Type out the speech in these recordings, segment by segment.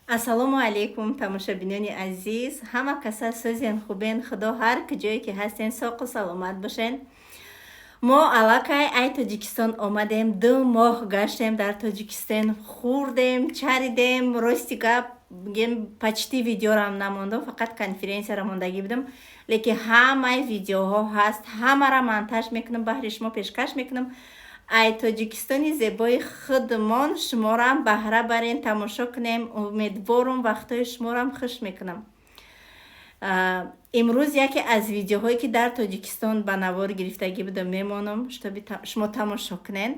ассалому алайкум тамошобинони азиз. Ҳама каса сӯзен хубен. Худо ҳар куҷое ки ҳастен соқу саломат бошен. мо аллакай ай Тоҷикистон омадем. 2 моҳ гаштем дар Тоҷикистон. Хурдем, чаридем. Рости гап бигем почти видеорам намонду, фақат конференсияра мондагӣ будам. Лекин ҳамаи видеоҳо ҳаст. Ҳамара монтаж мекунам, баҳри шумо пешкаш мекунам. ай Тоҷикистони зебои худмон шуморам баҳра барен, тамошо кунем. Умедворум вақтҳои шуморам хуш мекунам. имрӯз яке аз видеоҳое ки дар Тоҷикистон ба навор гирифтагӣ будам мемонам, шумо тамошо кунен.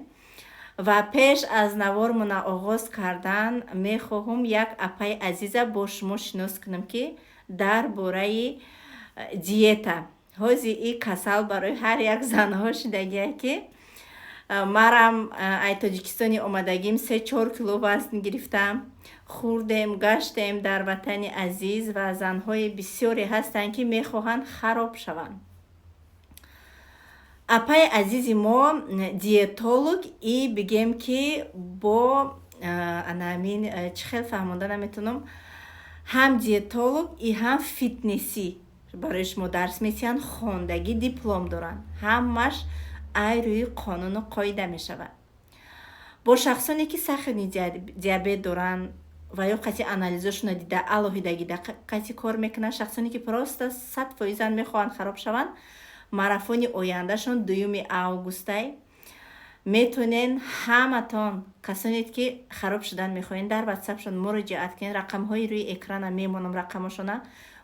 ва пеш аз навормона оғоз кардан мехоҳам як апаи азиза бо шумо шинос кунам ки дар бораи диета. ҳози и касал барои ҳар як занҳо шудагия ки марам ай Тоҷикистони омадагим 3-4 кило вазн гирифтам. Хурдем, гаштем дар ватани азиз ва занҳои бисёре ҳастанд ки мехоҳанд хароб шаванд. апаи азизи мо диетолог и бигем ки бо анамин чӣ хел фаҳмонда наметавонам, ҳам диетолог и ҳам фитнесӣ барои шумо дарс месиҳанд, хондагӣ диплом доранд. Ҳамаш ай рӯи қонуну қоида мешавад. бо шахсоне ки сахани диабет доранд ва ё қати анализашона дида алоҳидагӣ қати кор мекунанд, шахсоне ки просто 100% мехоҳанд хароб шаванд, марафони ояндашон 2 августай метонен ҳаматон касоне ки хароб шудан мехоҳен дар ватсапшон муроҷиат кунен. рақамҳои рӯи экрана мемонам, рақамашона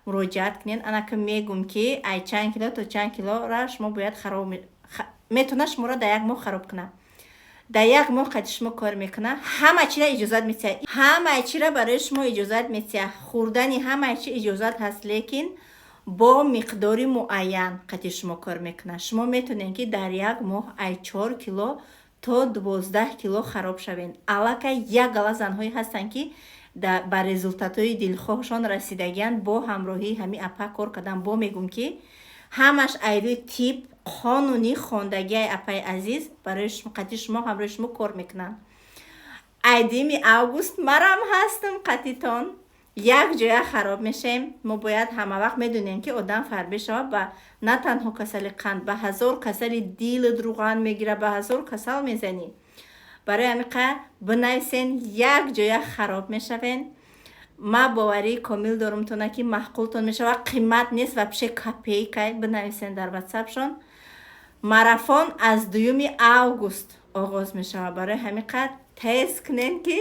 муроҷиат кунен. анака мегум ки ай чанд кило то чанд килора шумо бояд хароб метона шуморо дар як моҳ хароб кунад. дар як моҳ қати шумо кор мекунад. ҳама чира иҷозат метиҳад. ҳама чира барои шумо иҷозат метиҳад. хурдани ҳама чи иҷозат ҳаст, лекин бо миқдори муайян қати шумо кор мекунад. шумо метонен ки дар як моҳ ай 4 кило то 12 кило хароб шавен. аллакай як гала занҳое ҳастанд ки ба результатҳои дилхоҳшон расидагиянд. бо ҳамроҳии ҳами апа кор кардан. бо мегум ки ҳамаш айрӯи тип қонунӣ хондагии апаи азиз барои қати шумо ҳамроҳи шумо кор мекунанд. ай 2 август марам ҳастам қатитон. як ҷоя хароб мешем. мо бояд ҳама вақт медонем ки одам фарбе шава ба на танҳо касали қанд, ба 1000 касали дил руған мегира, ба 1000 касал мезанӣ. барои ҳамиқа бинависен як ҷоя хароб мешавен. ма боварии комил дорам тона ки маҳқултон мешава, қимат нест ва пише копейка. бинависен дар ватсапшон. марафон аз 2 август оғоз мешава. барои ҳамиқа тест кунен ки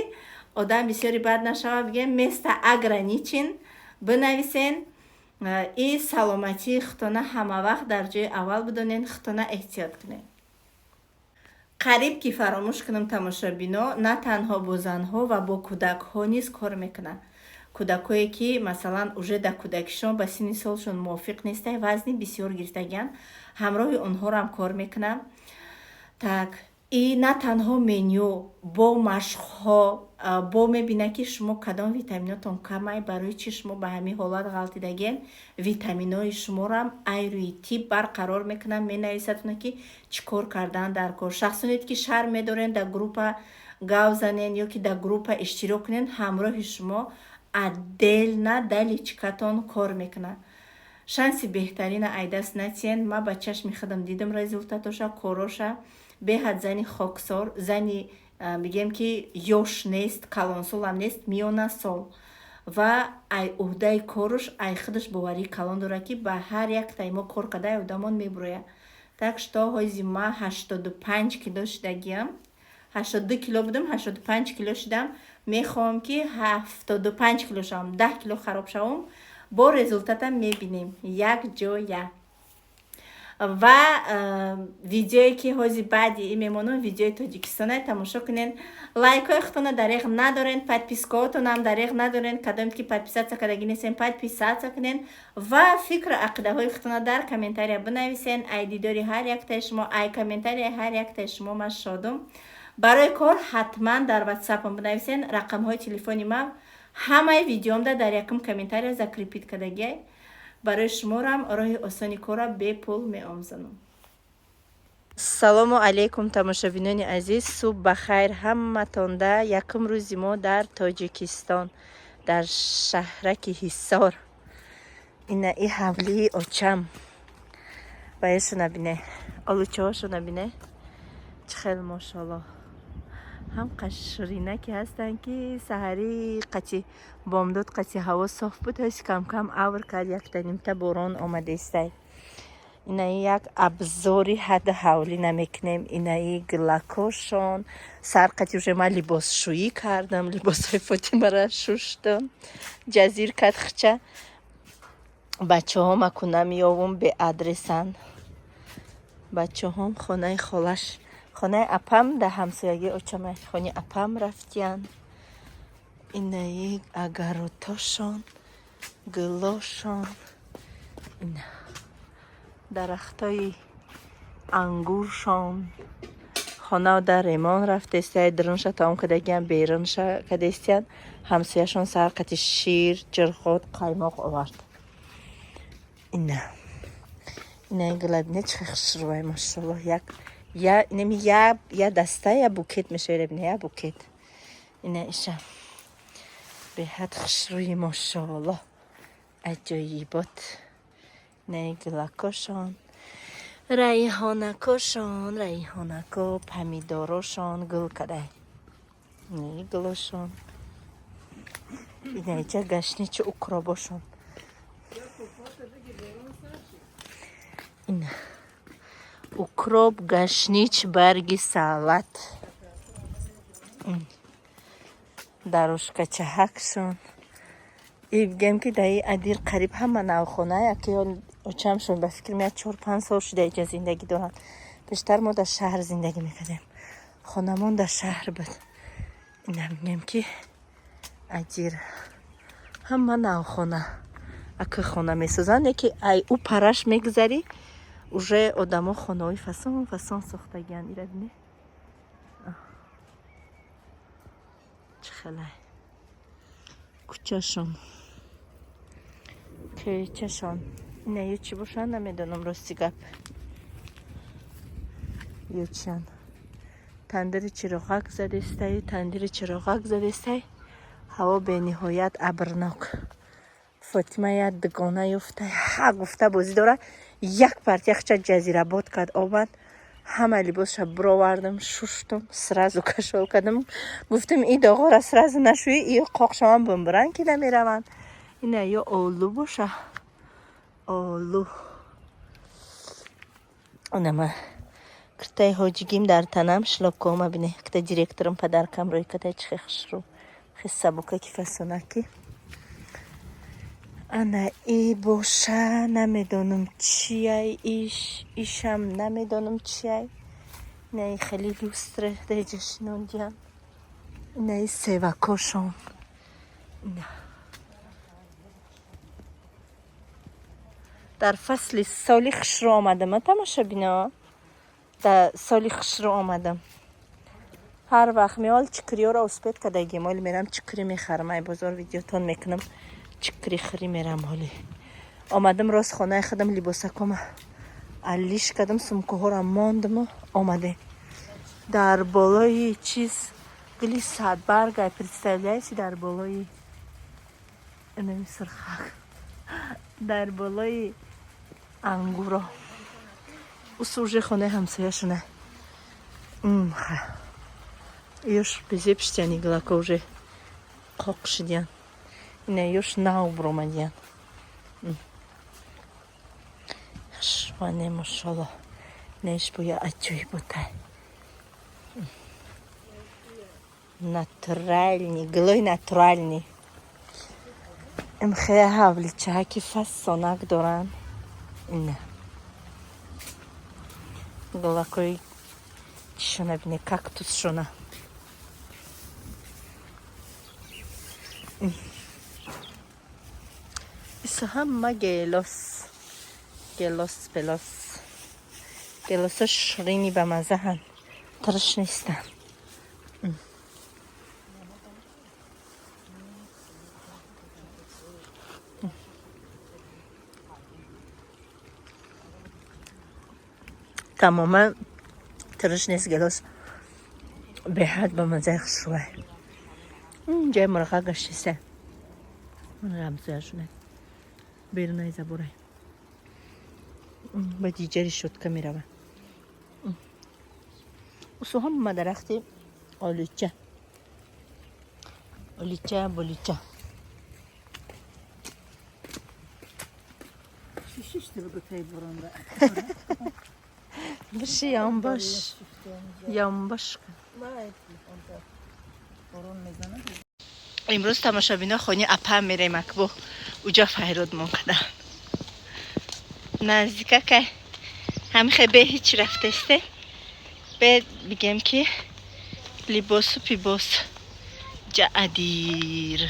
одам бисёри бад нашава. бигем место ограничен. бинависен и саломатии хутона ҳама вақт дар ҷои аввал бидонен. хутона эҳтиёт кунен. қариб ки фаромӯш кунам тамошобино, на танҳо бо занҳо ва бо кӯдакҳо низ кор мекунад. кӯдакҳое ки масалан уже дар кӯдакишон ба синни солшон мувофиқ нестанд, вазни бисёр гирифтагиянд, ҳамроҳи онҳорам кор мекунам. так и на танҳо меню бо машқҳо бо мебина ки шумо кадом витаминотон камай, барои чи шумо ба ҳамин ҳолат ғалтидагем. витаминои шуморам ай рӯи тип барқарор мекунам. менависатона ки чӣ кор кардан дар кор. шахсонет ки шар медорен дар группа гав занен ё ки дар группа иштирок кунен, ҳамроҳи шумо отдельно даличкатон кор мекунад. шанси беҳтарина айдаст натиен. ма ба чашми худам дидам результатоша, короша. беҳад зани хоксор, зани бигем ки ёш нест, калонсолам нест, миёна сол. ва ай уҳдаи коруш ай худаш боварии калон дорад ки ба ҳар як таймо кор кардаи одамон мебурояд. так што ҳози ма 85 кило шудагиам. 82 кило будам, 85 кило шудам. мехоҳам ки 75 кило шавам, 10 кило хароб шавам. бо результатам мебинем як ҷоя. ва видеое ки ҳози баъди и мемонам видеои Тоҷикистона тамошо кунен. лайкҳои хутона дареғ надорен, подпискаотонам дареғ надорен. кадоме ки подписатсия кардагӣ нестен, подписатсия кунен ва фикру ақидаҳои хутона дар комментария бинависен. ай дидори ҳар яктаи шумо, ай комментарияи ҳар яктаи шумо ман шодум. барои кор ҳатман дар ватсапам бинависен. рақамҳои телефони ман ҳамаи видеомда дар якум комментария закрепит кардагиай. барои шуморам роҳи осони кора бепул меомӯзонам. салому алайкум тамошобинони азиз, субҳ бахайр ҳаматонда. якум рӯзи мо дар Тоҷикистон. در شهرک حصار. اینه ای حولی اوچم بایشو نبینه آلوچه هاشو نبینه چه خیلی ماشالله هم قشرینه که هستن که سحری قچی بامداد قچی هوا صاف بود هست کم کم اور کرد یک تا باران آمده است. اینه یک ابزاری حد حولی نمیکنیم. اینه گلکوشون سر قطعه ما لباس شویی کردم لباس های فاطمه را شوشتم جزیر کد خچه بچه هم اکنه میاوم به ادرسن بچه هم خانه خالش خانه اپم ده همسایگی اوچمه خانه اپم رفتین. اینه اگروتاشون گلاشون اینه درختای انگورشان خانه در ایمان رفته است درنش تا اون کدگی هم بیرنش کده استید همسایشون سرقت شیر جرخوت قایماق آورد. اینه گلبینه چه خشروه ماشالله یا دسته یا بوکت میشه ببینه یا بوکت اینه ایشه به حد خشروی ماشالله عجایبات. نه گلکاشون ریحانکاشون ریحانکا پمیداراشون گل کده نه گلاشون اینه چه گشنی چه اکراباشون اینه اکراب گشنیچ برگی سالت داروش کچه حکشون ای بگم که دایی ادیر قریب همه نوخونه یکی اوچمشون به فکر میاد 4-5 سال شده اینجا زندگی دارن. بیشتر ما در شهر زندگی میکردیم خانمان در شهر بود. اینه میگم که ادیر همه نوخونه اکه خونه میسازن یکی ای او پرش میگذاری اوژه آدم خونه های فسان ساختگیان ایره بینه چه خیلی کچهشون که چشان اینه یه چی باشن نمیدونم راستی گپ یه چیان تندر چراغک زده استه هوا به نهایت ابرناک. فاطمه یاد دگانه یفته ها گفته بازی داره یک پرتیخ چه جزیره باد کد آمد همه لباسش براوردم شوشتم سرازو کشول کردم گفتم این داغا را سرازو نشوی این قاق شما بمبرن که نمیروند. اینه یا آلو باشه آلو اونم کرته حاجگیم در تنم شلاب که بینه کته دیرکترم پدر کم روی کته چه خشرو خیلی سبکه که فسونکی انا ای باشه نمیدونم چیه ایشم نمیدونم چیه نه خیلی دوستره ده جشنون دیان نه سیوکاشون نه در فصل سالی خشرو آمدم تماشا بینا در سالی خشرو آمدم هر وقت میال چکری ها را اسپید کدگی مال میرم چکری میخرم ای بازار ویدیوتون میکنم چکری خری میرم حالی آمدم راست خانه خودم لباسکم علیش کردم سمکه ها را ماندم آمده در بالای چیز گلی ساعت برگای پرستالیایسی در بالای اینمی سرخک در بالای انگورا او سوژه خانه همسایه شونه یوش بزیب شتیانی گلکا уже قاق شدیان اینه یوش ناو برومدیان شوانه ماشالله نیش بویا اچوی بوده натуральный глой натуральный ام خیلی حولی چه که فسانک دارن اینه گلکای چشونه بینه کاکتوس شونه ایسا همه گلوس ها شرینی به مزه هم ترش نیستن تماما ترش نیست گلوس به حد به مزه خشوه اینجا مرغه گشتیسه ғамсояшуне берунай заборай ба диҷари шутка мерава усу ҳама дарахти олуча болуча боши ямбош имрӯз тамошобино хони апа мерем акбу уҷа файродмон кадан наздикакай ҳамихе бе ҳич рафтесте бе бигем ки либосу пибос ҷа адир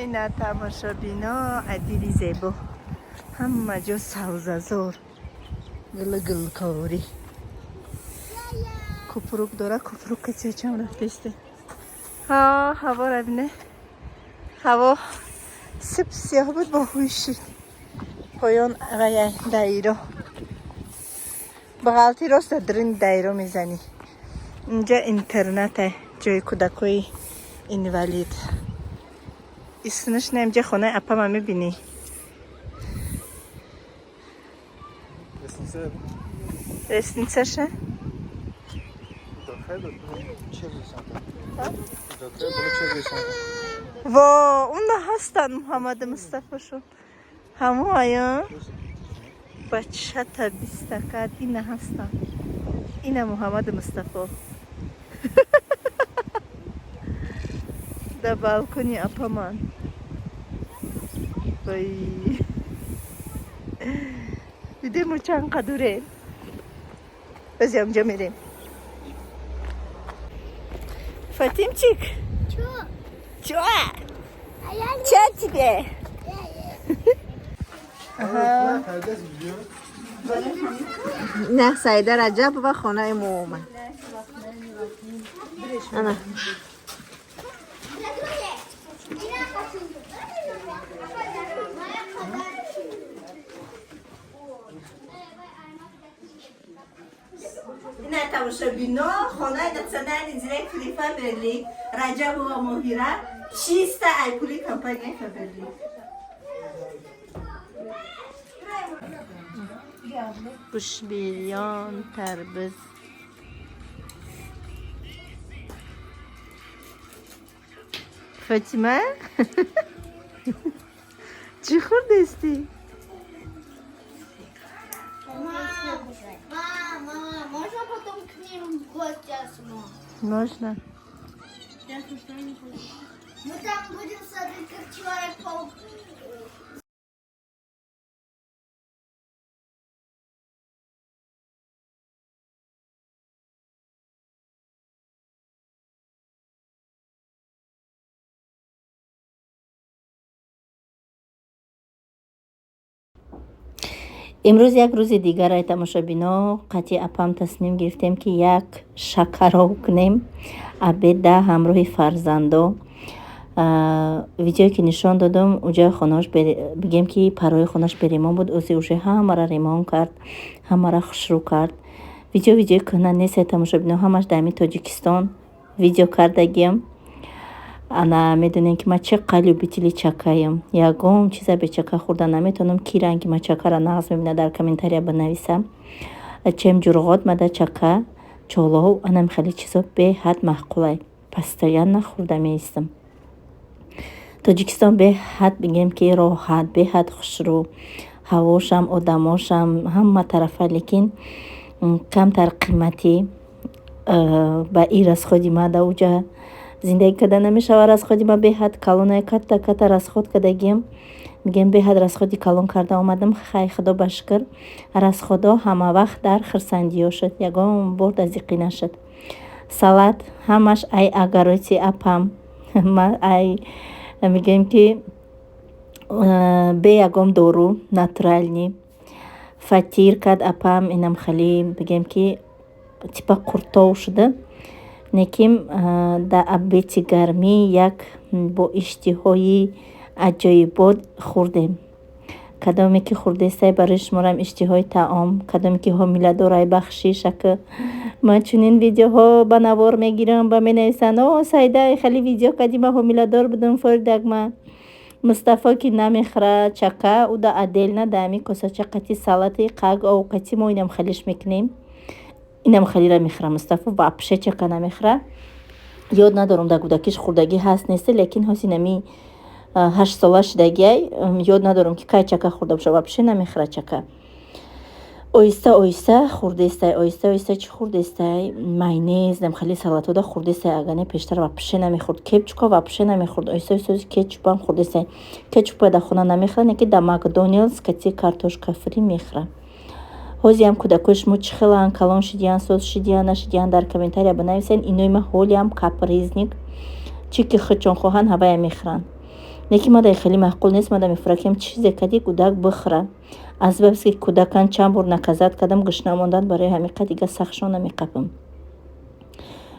ина тамошобино адири зебо ҳама ҷо савзазор гилгилкорӣ купрук дора купрук чечам рафтесте ҳаво рабине ҳаво сип сиёҳ буд бо ҳуши поён ғая дайро бағалти роста дрин дайро мезанӣ инҷа интернете ҷои кӯдакои инвалид иснаш наимҷа хонаи апама мебинӣ лестницаша во уна ҳастан муҳаммади мустафошон ҳамо аян бачата бистакад ина ҳастан ина муҳаммади мустафо да балкони апаман вай видимо чанд қадурем бази онҷа мерем фатимчик чё тебе نه سعیده رجب و خانه مومن انا این тамошобино خانه национальный директор Фаберли Раджабова Мохира чисто айпули компания Фаберли гӯшбирён тарбуз Фатима чӣ хӯрдести можно потом к ним в гости осмотреть? можно Мы там будем смотреть, как Человек-паук. имрӯз як рӯзи дигаре тамошобино қатъи апам тасмим гирифтем ки як шакаро кунем абеда ҳамроҳи фарзандо видеое ки нишон додам уҷои хонааш бигем ки парои хонаш беремон буд ози уже ҳамара ремон кард ҳамара хушрӯ кард видеои кӯҳна нест тамошобино ҳамаш дар ҳамин тоҷикистон видео кардагиям ана медонем ки ман чӣ қалюбители чакаем ягон чиза бечака хӯрда наметавонам ки ранги ма чакара нағз мебинад дар комментария банависам чем ҷурғот мада чака чолов анам хеле чизо беҳад маъқулай постоянно хӯрда меистам тоҷикистон беҳад бигем ки роҳат беҳад хушрӯ ҳавошам одамошам ҳама тарафа лекин камтар қиматӣ ба ин расходи мада уҷа зиндагӣ карда намешавад расходи ма беҳад калонаи катта расход кардагием мигем беҳад расходи калон карда омадам хай худо ба шукр расходо ҳама вақт дар хурсандиё шуд ягон бор дазиқӣ нашуд салат ҳамаш ай агароти апам ай мигем ки бе ягон дору натурални фатир кард апам инам хеле бигем ки типа қуртов шуда неким да абети гармӣ як бо иштиҳои аҷоибот хӯрдем кадоме ки хурдестай барои шуморам иштиҳои таом, кадоме ки ҳомиладорай бахшишака. Ман чунин видеоҳо ба навор мегирам, ба менависанд: о Саида хеле видео кади, ман ҳомиладор будам, форидагма. Мустафо ки намехӯра чака, ӯ да отдельно да ҳамин косача қати салати қаг овқати мо инам халиш мекунем. Инам халира мехӯра. Мустафо вообще чака намехӯра. Ёд надорам дар кӯдакиш хӯрдагӣ ҳаст нест, лекин ҳосинами 8 сола шудагиай, ёд надорам ки кай чака хӯрда боша, вообще намехӯра чака. Оҳиста оҳиста хӯрдестай, оҳиста оҳиста чӣ хӯрдестай, майонез, дам хали салатода хӯрдестай, агане пештар вообще намехӯрд. Кетчупа вообще намехӯрд. Оҳиста оҳиста кетчупам хӯрдестай. Кетчупа дар хона намехӯра, неки дар Макдоналдс кати картошка фри мехӯра. ҳозиам кӯдакои шумо чӣ хелан калон шидиян, соз шидиян, нашидиян, дар комментария банависен. Инои ман ҳолиам капризник, чӣ ки худчон хоҳанд ҳавая мехӯранд. Неки мада хеле маъқул нест, мада мефуракем чизе кади кӯдак бихӯра. Азбабки кӯдакан чанд бор наказат кардам, гӯшна мондан барои ҳамиқа дига сахтшон намеқапам.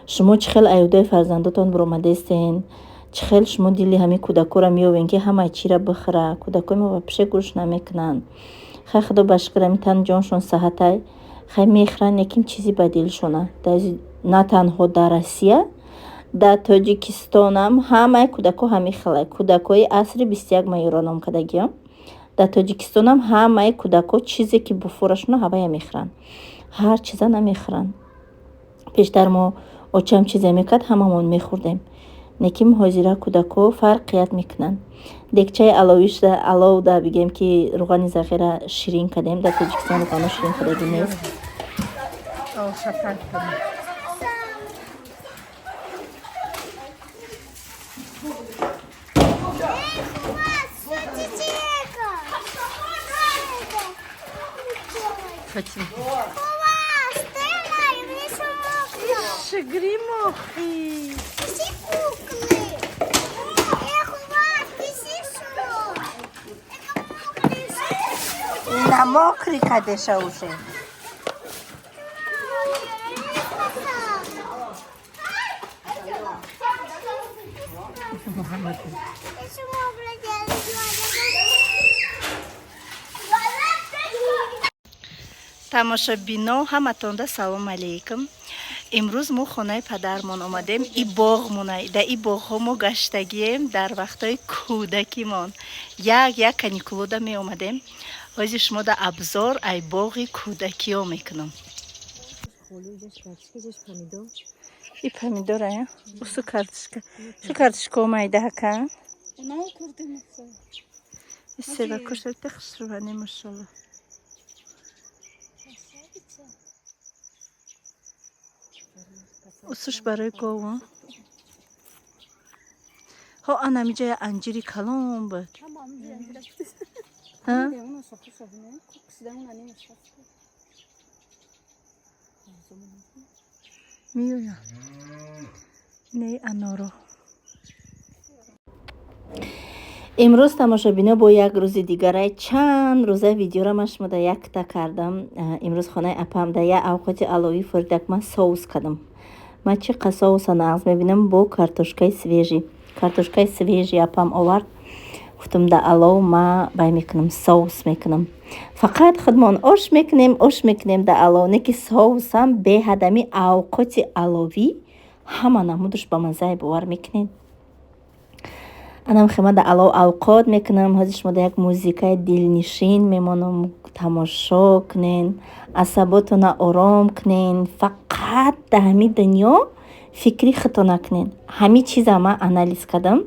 Шумо чӣ хел аёдаи фарзандотон биромадестен, чӣ хел шумо дили ҳамин кӯдакоро меёвен ки ҳамаи чиро бихӯра. Кӯдакои мо вообще гӯш намекунанд. хай худо ба шукр ҳамин тан ҷоншон саҳатай, хай мехӯранд, лекин чизи ба дилшона. На танҳо дар Россия, дар Тоҷикистонам ҳамаи кӯдако ҳамин хелай. Кӯдакои асри 21 майёро ном кардагиам. Дар Тоҷикистонам ҳамаи кӯдако чизе ки бифурашона ҳавая мехӯранд. Ҳар чиза намехӯранд. Пештар мо очам чизе мекард, ҳамамон мехӯрдем. Неким ҳозира кӯдако фарқият мекунанд. Декчаи аловишда аловда бигем ки руғани зағира ширин кардем. Дар Тоҷикистон руғано ширин кардагӣ нест. На мокрый кадеша уже. тамошобино ҳаматонда салом алейкум. имрӯз мо хонаи падармон омадем. И боғ монай, дар и боғҳо мо гаштагием дар вақтҳои кӯдакимон. Як каникулода меомадем. ҳозир шумо дар абзор ай боғи кӯдакиҳо мекунам. И помидора, усу картошка. Шу картошка омайда ҳака? Сева кушайте хушруване машалла. усуш барои гову. ҳо анамиҷая анҷири калон буд. миёям не аноро. имрӯз тамошобино бо як рӯзи дигарай чанд рӯза видеора ма шумода якта кардам. имрӯз хонаи апам да я авқоти аловӣ форидак ман соус кардам. ман чӣ қа соуса нағз мебинам бо картошкаи свежи. Картошкаи свежи апам овард. гуфтам да алов ма бай мекунам, соус мекунам. Фақат худмон ош мекунем да алов. Неки соусам беҳадами авқоти аловӣ ҳама намудуш ба маззаи бовар мекунем. анам хема да алов авқот мекунам. ҳозир шумо да як музикаи дилнишин мемонам, тамошо кунен, асаботона ором кунен. фақат да ҳамин дунё фикри худто накунен. ҳамин чиза ман анализ кардам.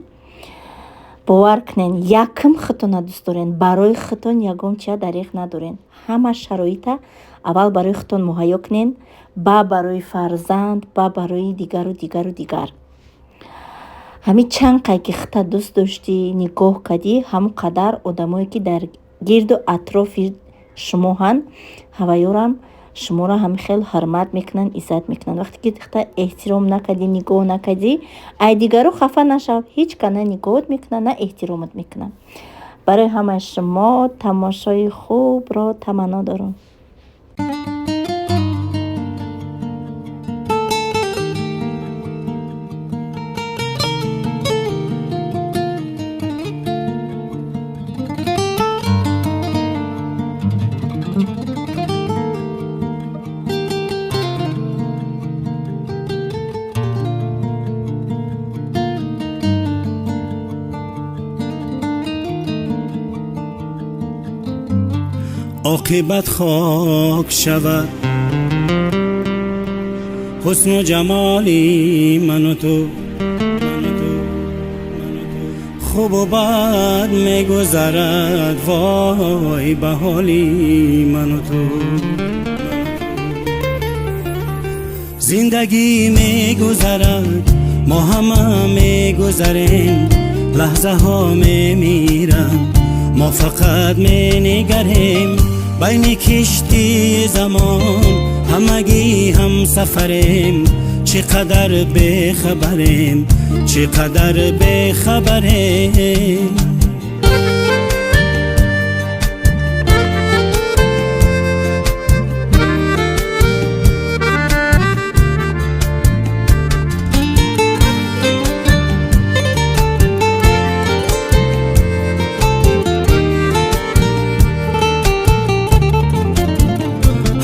бовар кунен, якм худтона дӯст дорен, барои худтон ягон чия дариқ надорен. ҳама шароита аввал барои худтон муҳайё кунен, ба барои фарзанд, ба барои дигару дигар. ҳамин чанд қай ки худта дӯст доштӣ, нигоҳ кардӣ, ҳамон қадар одамое ки дар гирду атрофи шумоҳанд, ҳаваёрам шуморо ҳамин хел ҳурмат мекунанд, иззат мекунанд. вақте ки худта эҳтиром накардӣ, нигоҳ накардӣ, ай дигаро хафа нашав. ҳеҷ ка на нигоҳот мекунанд, на эҳтиромот мекунанд. барои ҳамаи шумо тамошои хубро таманно дорам. عاقبت خاک شود. حسن و جمالی من و تو، خوب و بد میگذرد، وای به حالی من و تو. زندگی میگذرد، ما همه میگذریم، لحظه ها میمیرن، ما فقط مینگریم. بین کشتی زمان همگی هم سفریم، چقدر بخبریم، چقدر بخبریم.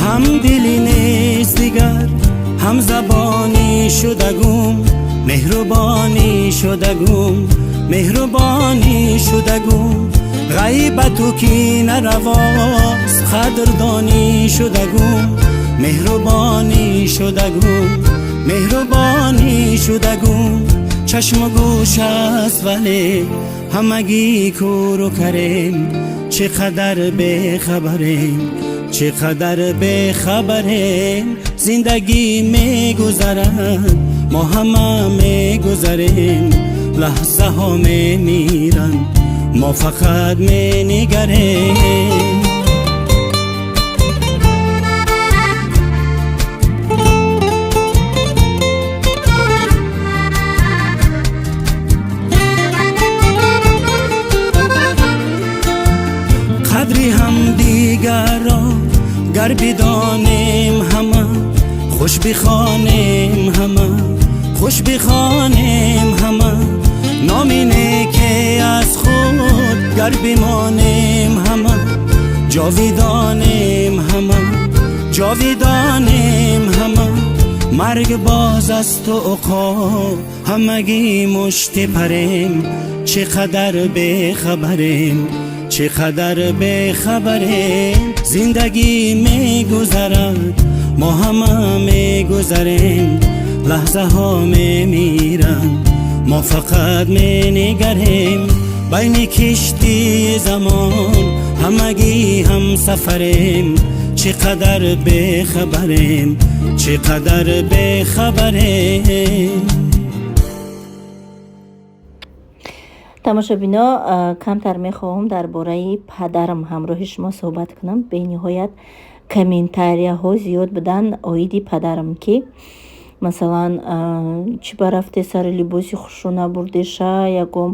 هم دلی نیست دیگر، هم زبانی شدگم، مهربانی شدگم، مهربانی شدگم. غیبت و کی نرواست، قدردانی شدگم، مهربانی شدگم، مهربانی شدگم. چشم و گوش است ولی همگی کور و کریم، چقدر بخبریم، چقدر بخبریم. زندگی میگذرد، ما همه میگذریم، لحظه ها میمیرن، ما فقط مینگریم. قدری هم دیگر را گر بدانیم همه، خوش بخوانیم همه، خوش بخوانیم همه. نام نیکی از خود گر بمانیم همه، جاویدانیم همه، جاویدانیم همه. مرگ باز است و عقاب همگی مشت پریم، چقدر بخبریم، چقدر بخبریم. زندگی میگذرد، ما همه میگذریم، لحظه ها میمیرن، ما فقط مینگریم. بین کشتی زمان همگی هم سفریم، چقدر بخبریم، چقدر بخبریم. тамошобино камтар мехоҳам дар бораи падарам ҳамроҳи шумо суҳбат кунам. бениҳоят комментарияҳо зиёд будан оиди падарам, ки масалан чӣ ба рафте сари либоси хушрӯ набурдеша, ягом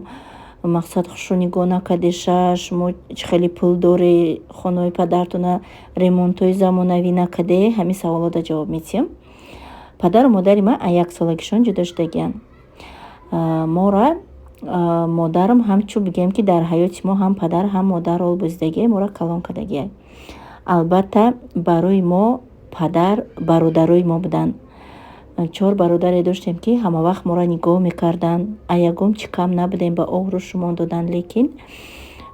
мақсад хушрӯ нигоҳ накардеша, шумо чӣ хеле пул дорӣ, хонаҳои падартона ремонтҳои замонавӣ накарде. ҳамин саволота ҷавоб медиҳам. падару модари ман яксолагишон ҷудо шудагиянд. мора модарам ҳамчу бигем ки дар ҳаёти мо ҳам падар ҳам модар рол бозидагия, моро калон кардагия. албатта барои мо падар бародарои мо буданд. 4 бародаре доштем ки ҳамавақт моро нигоҳ мекарданд, аягом чӣ кам набудем, ба огру шумон доданд. лекин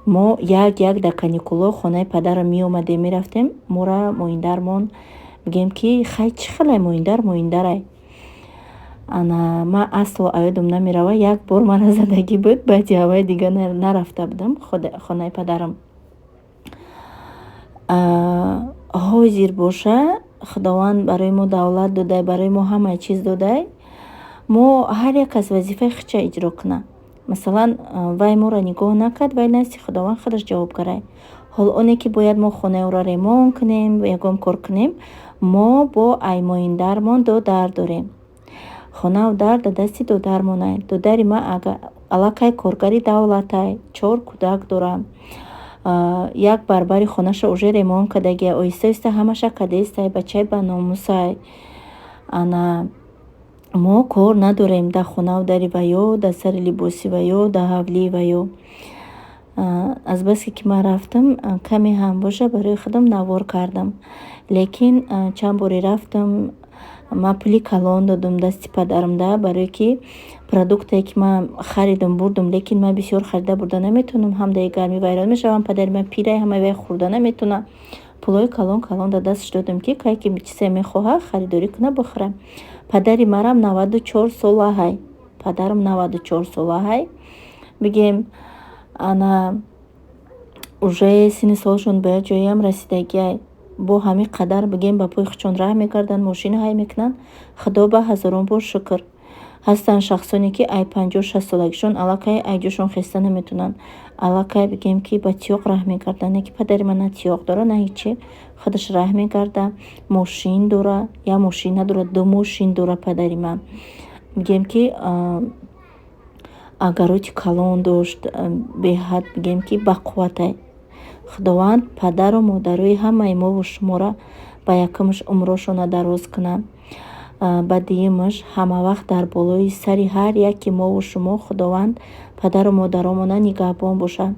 мо як дар каникулҳо хонаи падарам меомадем, мерафтем. моро моиндармон бигем ки хай чӣ хеле моиндарай. ана ма асло аёдам намерава. як бор мара задагӣ буд, баъди аввай дига нарафта будам хонаи падарам. ҳозир боша, худованд барои мо давлат додай, барои мо ҳамаи чиз додай, мо ҳар як аз вазифаи худша иҷро кунам. масалан вай моро нигоҳ накард, вай насти худованд худаш ҷавобгарай. ҳол оне ки бояд мо хонаеро ремонт кунем, ягон кор кунем, мо бо аймоиндармон додар дорем. хонау дар да дасти додармонай. додари ма аллакай коргари давлатай, 4 кӯдак дорам. як барбари хонаша уже ремонт кардагия, оҳиста оҳиста ҳамаша кадестай, бачаи баномусай. ана мо кор надорем да хонау дари ваё, да сари либоси ваё, да ҳавлии ваё. азбасе ки ман рафтам, каме ҳам боша барои худам навор кардам. лекин чанд боре рафтам, ман пули калон додам дасти падарам да, барое ки продуктае ки ман харидам бурдам. лекин ман бисёр харида бурда наметавонам, ҳамдаи гармӣ вайрон мешавам, падари ман пирай, ҳамаи вай хӯрда наметавонад. пулои калон калон да дасташ додам, ки кай ки чизе мехоҳад харидорӣ куна бихӯра. Падари марам 94 сола ҳай. Падарам 94 сола ҳай. Бигем ана уже сини солшон ба як ҷоям расидагиай. Бо ҳами қадар бигем ба пӯи хучон раҳ мекардан, мошина ҳай мекунанд. Худо ба ҳазорон бор шукр. Ҳастанд шахсоне ки ай 50-60 солагишон аллакай айҷошон хеста наметунанд. Аллакай бигем ки ба тиёқ раҳ мекарданд. Не ки падари ман на тиёқ дора, на ҳичи. Худаш раҳ мекарда. Мошин дора, я мошин надора, 2 мошин дора падари ман. Бигем ки агароти калон дошт, беҳад бигем ки бақувватай. Худованд падару модарои ҳамаи мову шуморо ба якумаш умрошона дароз кунад. Ба дуюмаш ҳама вақт дар болои сари ҳар яки мову шумо Худованд падару модаромона нигаҳбон бошад.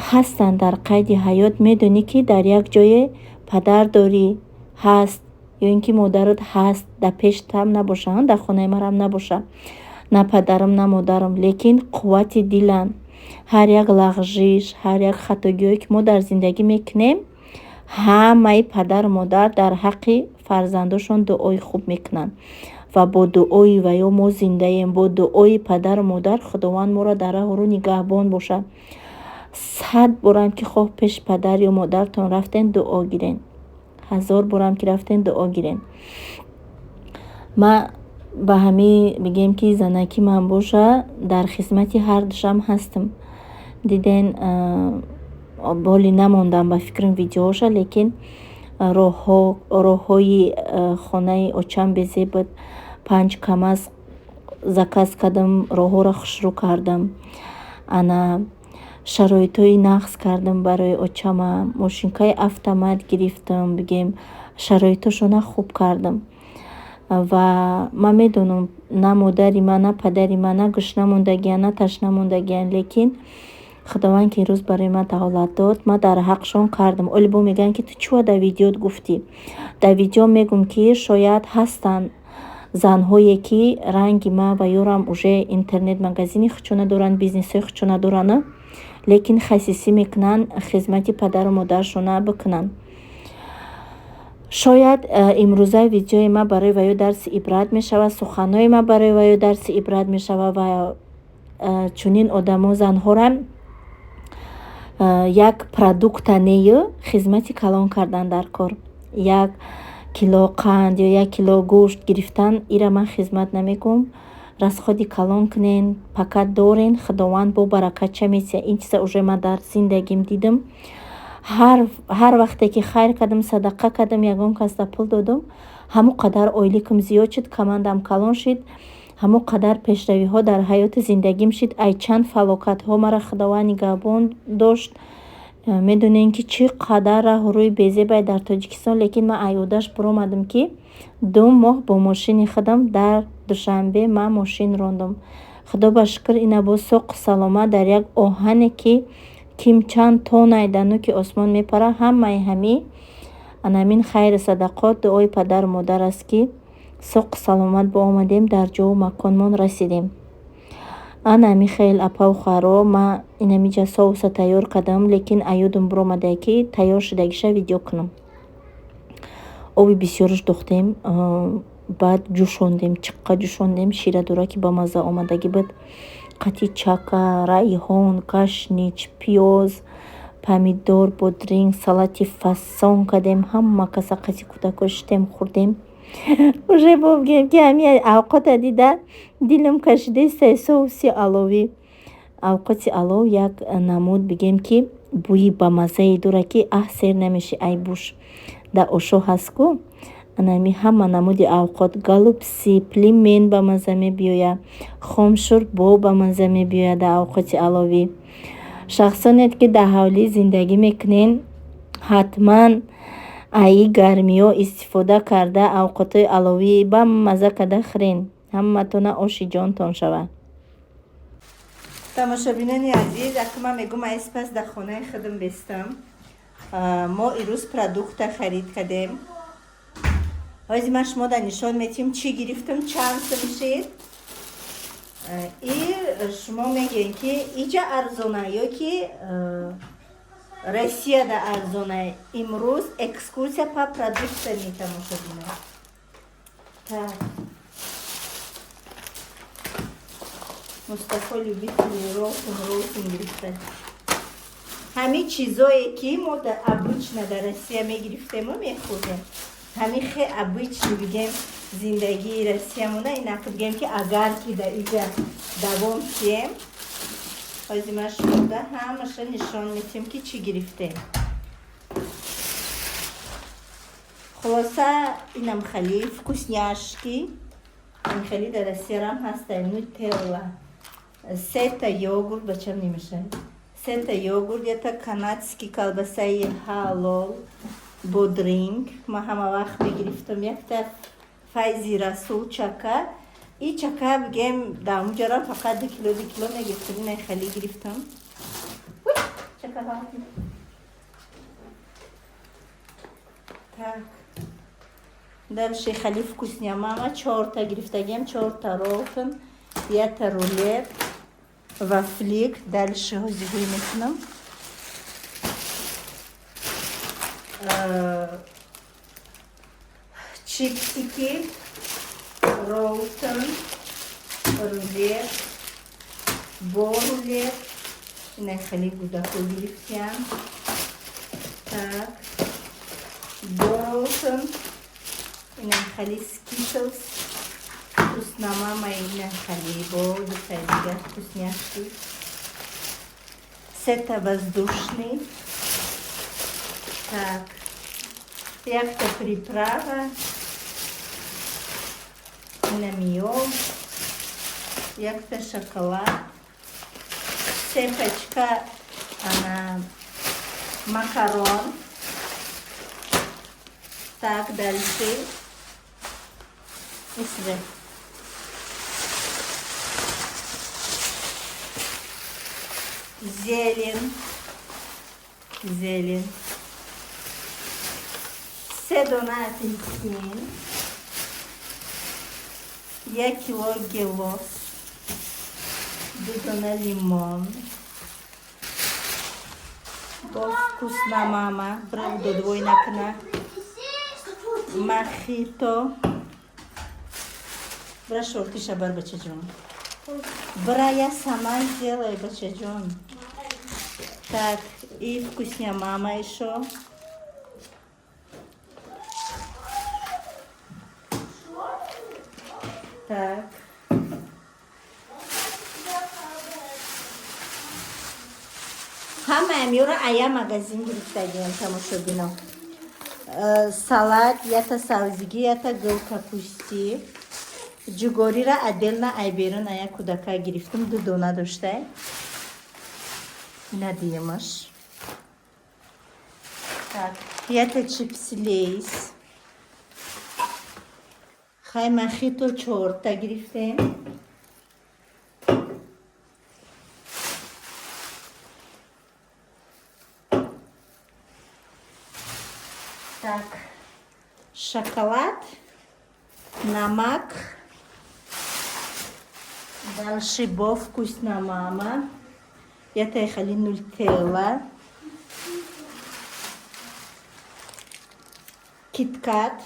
Ҳастанд дар қайди ҳаёт, медонӣ ки дар як ҷое падар дорӣ, ҳаст, ё ин ки модарат ҳаст, дар пештам набоша, дар хонаи марам набоша, на падарам, на модарам, лекин қуввати диланд. Ҳар як лағжиш, ҳар як хатогиҳое ки мо дар зиндагӣ мекунем, ҳамаи падару модар дар ҳаққи фарзандошон дуои хуб мекунанд. Ва бо дуои ваё мо зиндаем. Бо дуои падару модар Худованд моро дар раҳу рӯ нигаҳбон бошад. 100 борам ки хоҳ пеш падар ё модаратон рафтен, дуо гирен. 1000 борам ки рафтен, дуо гирен. Ма ба ҳами бигем ки занаки ман боша, дар хизмати ҳардушам ҳастам. Диден боли намондам ба фикрам видеоша, лекин роҳҳои хонаи очам безебад 5 камаз заказ кардам, роҳҳоро хушрӯ кардам. Ана шароитҳои нақс кардам барои очама, мошинкаи автомат гирифтам, бигем шароиташона хуб кардам. Ва ман медонам на модари ман, на падари ман на гӯш намондагиянд, на ташна мондагиянд, лекин Худованд ки рӯз барои ман таҳолат дод, ман дар ҳаққшон кардам. Оли бо мегӯянд ки ту чӣ дар видеот гуфтӣ? Дар видео мегӯм ки шояд ҳастанд занҳое ки ранги ман ва ёрам уже интернет магазини хучона доранд, бизнесҳои хучона доранд, лекин хасисӣ мекунанд хизмати падару модаршона бикунанд. Шояд имрӯза видеои ман барои ваё дарси ибрат мешавад, суханҳои ман барои ваё дарси ибрат мешавад ва чунин одамо занҳора як продукта нею хизмати калон кардан дар кор. 1 кило қанд ё 1 кило гӯшт гирифтан, ира ман хизмат намегӯм. Расходи калон кунен, пакат дорен, Худованд бо баракатча месия. Ин чиза уже ман дар зиндагим дидам. ҳар вақте ки хайр кардам, садақа кардам, ягон касда пул додам, ҳамон қадар ойликам зиёд шид, командам калон шид, ҳамон қадар пешравиҳо дар ҳаёти зиндагим шид. Ай чанд фалокатҳо мара Худованд нигаҳбон дошт. Медонем ки чӣ қадар раҳу рӯи безебай дар Тоҷикистон, лекин ман айёдаш биромадам ки 2 моҳ бо мошини худам дар Душанбе ман мошин рондам. Худо ба шукр, ина бо соқу саломат дар як оҳане ки ким чанд тонай дар нӯки осмон мепара. Ҳамаи ҳами анамин хайри садақот дуои падару модар аст ки соқу саломат бо омадем, дар ҷою маконмон расидем. Ана Михаил апау харо ма инамиҷа соуса тайёр кардам, лекин аёдам биромада ки тайёр шудагиша видео кунам. Оби бисёраш дохтем, баъд ҷӯшондем, чиққа ҷӯшондем, шира дора ки ба мазза омадаги буд. Қати чака, райҳон, кашнич, пиёз, помидор, бодринг, салати фасон кардем. Ҳама каса қати кӯтако шитем, хӯрдем. Уже богем ки ҳами авқота дида дилам кашидаи соуси алови. Авқоти алов як намуд бигем ки бӯи ба маззае дора ки сер намеши, ай буш да ошо ҳаст ку. Анами ҳама намуди авқот, галупси, плимен ба мазза мебиёя, хомшӯрбо ба мазза мебиёя да авқоти алови. Шахсонет ки дар ҳавлӣ зиндагӣ мекунен, ҳатман аи гармиҳо истифода карда авқотҳои аловӣ ба мазза карда хӯрен. Ҳаматона оши ҷонтон шавад. Тамошобинони азиз, акӯ ман мегӯм ай спас дар хонаи худам бестам. Мо ирӯз продукта харид кардем. ҳозир ман шумода нишон метиҳам чӣ гирифтам, чанд сомишед. И шумо мегӯем ки иҷа арзона ё ки Россияда арзона. Имрӯз экскурсия по продуктам метамоша бинем. Так. Мустафо любитель роллтон гирифта. Ҳамин чизое ки мо обычно дар Россия мегирифтем ва мехӯрдем. Ҳамин хе обычно бигем зиндагии Россиямона инака бигем ки агар ки дар иҷа давом кием ҳозимаш шуда ҳамаша нишон метем ки чӣ гирифтем. Хулоса инам хали вкусняшки. Ин хали дар Россиярам ҳастан нутелла. Сета йогурт бачам немешад. Сета йогурт ята канадский колбасаи ҳалол бодринг. Ма ҳама вақт мегирифтам якта файзи расул чака. И чака бигем дар муҷарам фақат 2 кило мегирифтам. Ина хали гирифтам. Чака вақт. Так. Дальше хали вкусня мама 4 гирифтагем, 4 роллтон, 1 рулет, вафлик. Дальше ҳозиргӯӣ мекунам. Чипсики, роллтон, рулет, бо рулет. Ина хали гудаҳо гирифтам. Так. Бо роллтон. Ина хали скитлс. Вкусномама ина хали бо дусайдига вкусняшки. Сета воздушный. Так. Якта приправа. Ина миол. Якта шоколад. Сепачка она макарон. Так, дальше. Исре. Зелень. Седона апельсин. 1 кило гелос. 2 дона лимон. Бо вкусна мама. Браво до двойна кна. Мохито. Бра шортиша бар бачаҷон. Бра я сама сделай бачаҷон. Так, и вкусня мама ещё. Так. Ҳамаам ёра ая магазин гирифтагием тамошобино. Салат, ята сабзиги, ята гул капусти. Ҷугорира отдельно айберун ая кудака гирифтам 2 дона доштай. Ина диемаш. Так, ята чипс лейс. Хай мохито 4 гирифтем. Так, шоколад, намак. Дальше бо вкусна мама. Это хали нутелла. Киткат.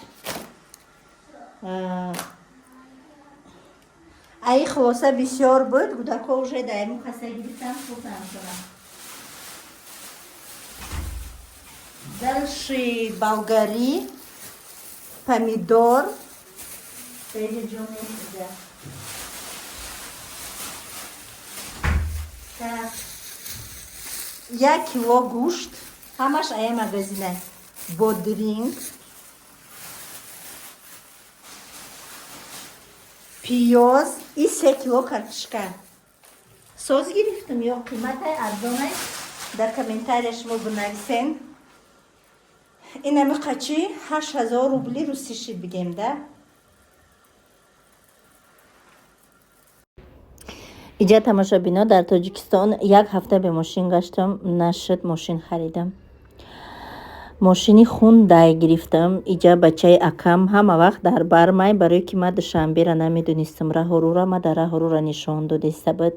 Ай хлоса бисёр буд. Гудако уже даему хаса гирифтам хурдам шудам. Дальше болгари, помидор. Так. 1 кило гӯшт. Ҳамаш ая магазина. Бодринг. Пиёз и 3 кило картошка. Соус гирифтам ё қиматай арзонай дар комментария шумо бинависен. Инами қачи 8000 рубли русиши бигем да. иҷа тамошобино дар Тоҷикистон 1 ҳафта бе мошин гаштам, нашуд мошин харидам. мошини хундай гирифтам. Иҷа бачаи акам ҳама вақт дар бар май, барои ки ман душанбера намедонистам раҳорура. Ман дар раҳорура нишон дод истабад.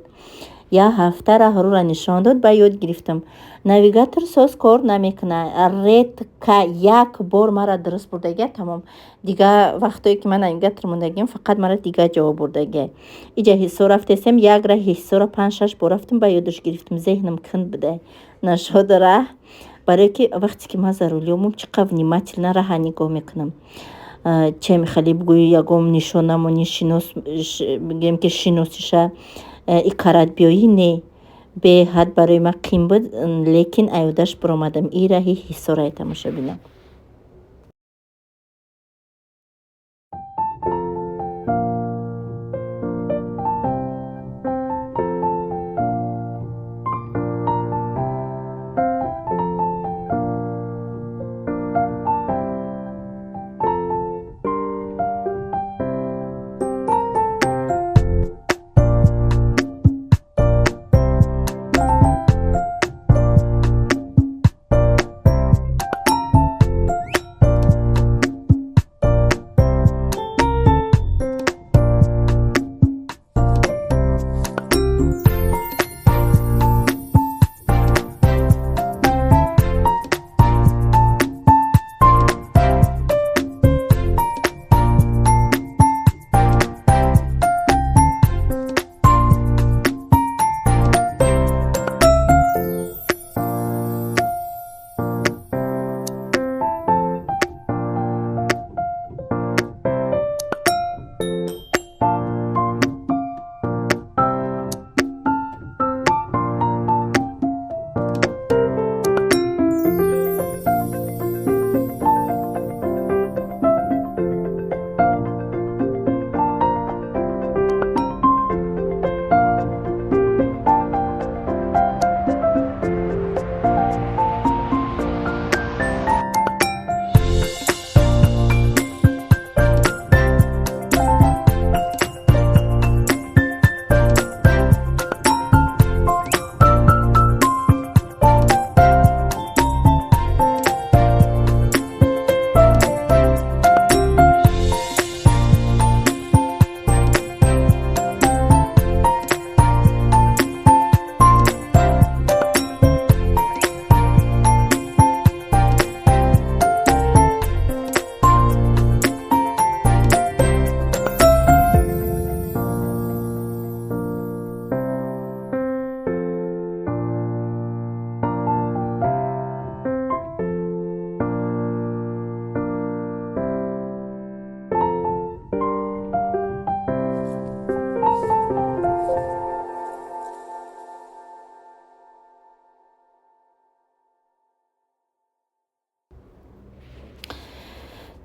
Я ҳафта раҳорура нишон дод, ба ёд гирифтам. Навигатор соз кор намекуна. Редка як бор мара дуруст бурдагия, тамом. Дига вақтое ки ман навигатор мондагиям, фақат мара дига ҷо бурдагия. Иҷа ҳиссо рафтесем, якра ҳиссора 5-6 бор рафтам, ба ёдаш гирифтам. Зеҳнам кунд будай. Нашуд раҳ. Барои ки вақте ки ман зарулиёмум, чӣ қадр внимательно раҳа нигоҳ мекунам. Че мехали бигӯи ягом нишонамони бигем ки шиносиша икаратбиёӣ не. Беҳад барои ман қим буд, лекин айёдаш биромадам. И раҳи ҳиссораи тамошобинам.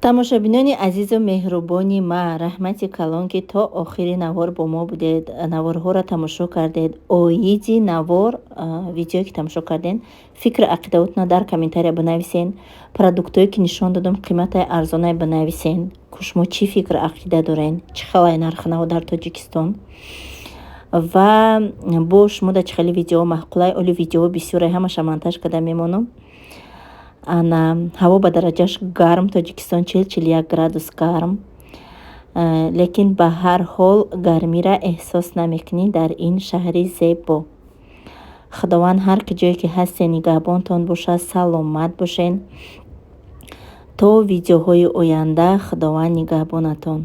тамошобинони азизу меҳрубони ман, раҳмати калон ки то охири навор бо мо будед, наворҳоро тамошо кардед. Оиди навор видеое ки тамошо карден, фикри ақидаотно дар комментария бинависен. Продуктое ки нишон додам қиматаи арзонае бинависен. Ку шумо чӣ фикр ақида дорен, чӣ халаи нархнаво дар Тоҷикистон ва бо шумо дар чӣ хели видео маъқулаи оли видео бисёре ҳамаша монтаж карда мемонам. Ана ҳаво ба дараҷаш гарм, Тоҷикистон 40-41 градус гарм, лекин ба ҳар ҳол гармира эҳсос намекунӣ дар ин шаҳри зебо. Худованд ҳар киҷое ки ҳастен нигаҳбонтон бошад, саломат бошен. То видеоҳои оянда, худованд нигаҳбонатон.